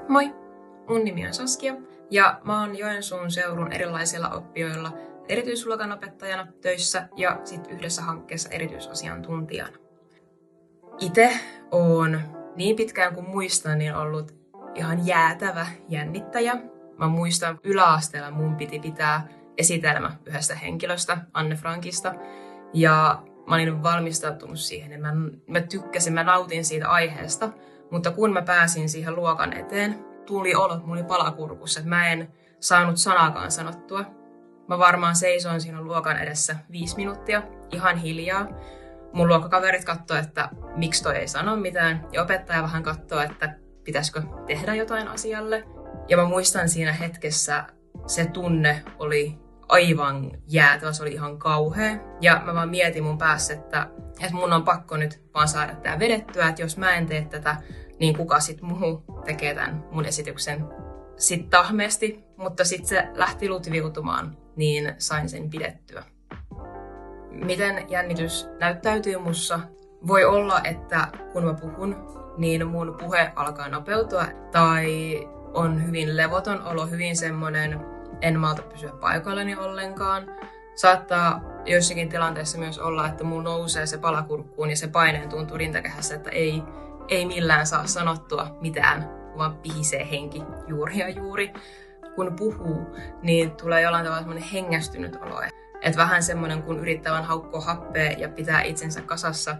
Moi! Mun nimi on Saskia ja mä oon Joensuun seudun erilaisilla oppijoilla erityisluokanopettajana töissä ja sit yhdessä hankkeessa erityisasiantuntijana. Itse oon niin pitkään kuin muistan niin ollut ihan jäätävä jännittäjä. Mä muistan yläasteella mun piti pitää esitelmä yhdestä henkilöstä, Anne Frankista, ja mä olin valmistautunut siihen ja mä tykkäsin, mä nautin siitä aiheesta, mutta kun mä pääsin siihen luokan eteen, tuli olo, mulla oli palakurkussa, että mä en saanut sanaakaan sanottua. Mä varmaan seisoin siinä luokan edessä 5 minuuttia, ihan hiljaa. Mun luokkakaverit katsoi, että miksi toi ei sano mitään, ja opettaja vähän katsoi, että pitäisikö tehdä jotain asialle. Ja mä muistan siinä hetkessä, se tunne oli aivan jäätävä, se oli ihan kauhea. Ja mä vaan mietin mun päässä, että mun on pakko nyt vaan saada tää vedettyä, että jos mä en tee tätä, niin kuka sit muu tekee tämän mun esityksen sit tahmeesti. Mutta sit se lähti lutviutumaan, niin sain sen pidettyä. Miten jännitys näyttäytyy mussa? Voi olla, että kun mä puhun, niin mun puhe alkaa nopeutua tai on hyvin levoton olo, hyvin semmonen, en malta pysyä paikallani ollenkaan. Saattaa joissakin tilanteissa myös olla, että mulla nousee se palakurkkuun ja se paineen tuntuu rintakehässä, että ei millään saa sanottua mitään, vaan pihisee henki juuri ja juuri. Kun puhuu, niin tulee jollain tavalla semmoinen hengästynyt olo. Että vähän semmoinen, kun yrittää vaan haukkoa happea ja pitää itsensä kasassa.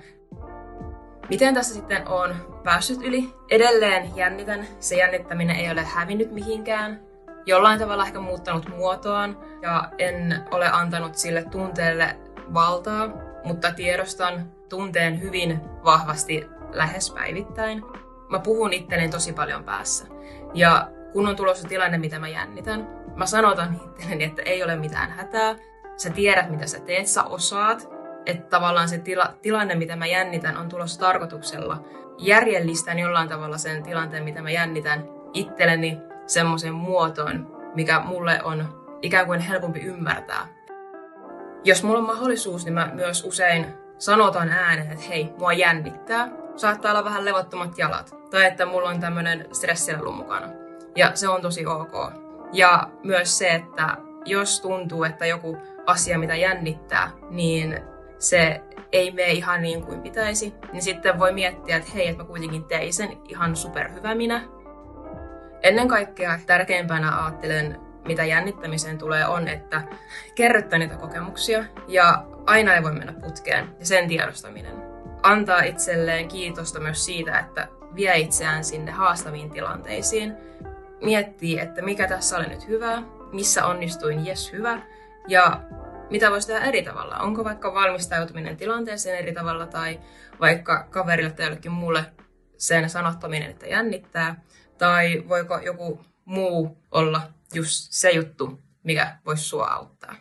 Miten tässä sitten on päässyt yli? Edelleen jännitän. Se jännittäminen ei ole hävinnyt mihinkään. Jollain tavalla ehkä muuttanut muotoaan ja en ole antanut sille tunteelle valtaa, mutta tiedostan tunteen hyvin vahvasti lähes päivittäin. Mä puhun itselleni tosi paljon päässä. Ja kun on tulossa tilanne, mitä mä jännitän, mä sanotan itselleni, että ei ole mitään hätää. Sä tiedät, mitä sä teet, sä osaat. Että tavallaan se tilanne, mitä mä jännitän, on tulossa tarkoituksella. Järjellistän jollain tavalla sen tilanteen, mitä mä jännitän itselleni semmoisen muotoon, mikä mulle on ikään kuin helpompi ymmärtää. Jos mulla on mahdollisuus, niin mä myös usein sanotan ääneen, että hei, mua jännittää. Saattaa olla vähän levottomat jalat. Tai että mulla on tämmönen stressilelu mukana. Ja se on tosi ok. Ja myös se, että jos tuntuu, että joku asia, mitä jännittää, niin se ei mene ihan niin kuin pitäisi, niin sitten voi miettiä, että hei, että mä kuitenkin tein sen ihan superhyvä minä. Ennen kaikkea tärkeimpänä ajattelen, mitä jännittämiseen tulee, on, että kerryttää niitä kokemuksia ja aina ei voi mennä putkeen ja sen tiedostaminen. Antaa itselleen kiitosta myös siitä, että vie itseään sinne haastaviin tilanteisiin. Miettii, että mikä tässä oli nyt hyvää, missä onnistuin, jes hyvä, ja mitä voisi tehdä eri tavalla. Onko vaikka valmistautuminen tilanteeseen eri tavalla tai vaikka kaverille tai jollekin muulle sen sanottaminen, että jännittää. Tai voiko joku muu olla just se juttu, mikä voisi sua auttaa.